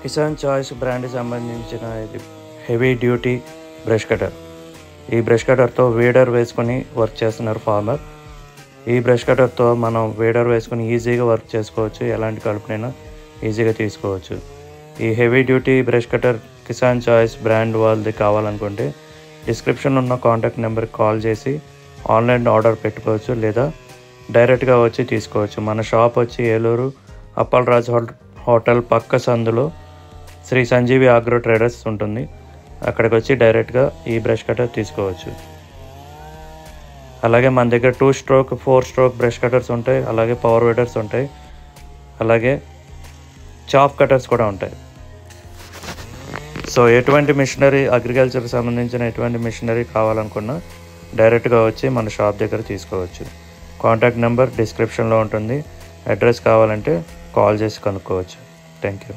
Kisan choice బ్రాండ్కి సంబంధించిన ఇది heavy duty brush cutter. ఈ బ్రష్ కటర్తో వీడర్ వేసుకొని వర్క్ చేస్తున్నారు ఫార్మర్. ఈ బ్రష్ కటర్తో మనం వీడర్ వేసుకొని ఈజీగా వర్క్ చేసుకోవచ్చు, ఎలాంటి కలుపునైనా ఈజీగా తీసుకోవచ్చు. ఈ heavy duty brush cutter Kisan choice brand వాళ్ళది కావాలనుకుంటే డిస్క్రిప్షన్లో ఉన్న కాంటాక్ట్ నెంబర్కి కాల్ చేసి ఆన్లైన్ ఆర్డర్ పెట్టుకోవచ్చు, లేదా డైరెక్ట్గా వచ్చి తీసుకోవచ్చు. మన షాప్ వచ్చి ఏలూరు అప్పలరాజ్ హోటల్ పక్క సందులో శ్రీ సంజీవి ఆగ్రో ట్రేడర్స్ ఉంటుంది. అక్కడికి వచ్చి డైరెక్ట్గా ఈ బ్రష్ కటర్ తీసుకోవచ్చు. అలాగే మన దగ్గర 2 స్ట్రోక్ 4 స్ట్రోక్ బ్రష్ కటర్స్ ఉంటాయి, అలాగే పవర్ వీడర్స్ ఉంటాయి, అలాగే చాప్ కటర్స్ కూడా ఉంటాయి. సో ఎటువంటి మిషనరీ, అగ్రికల్చర్కి సంబంధించిన ఎటువంటి మిషనరీ కావాలనుకున్నా డైరెక్ట్గా వచ్చి మన షాప్ దగ్గర తీసుకోవచ్చు. కాంటాక్ట్ నెంబర్ డిస్క్రిప్షన్లో ఉంటుంది. అడ్రస్ కావాలంటే కాల్ చేసి కనుక్కోవచ్చు. Thank you.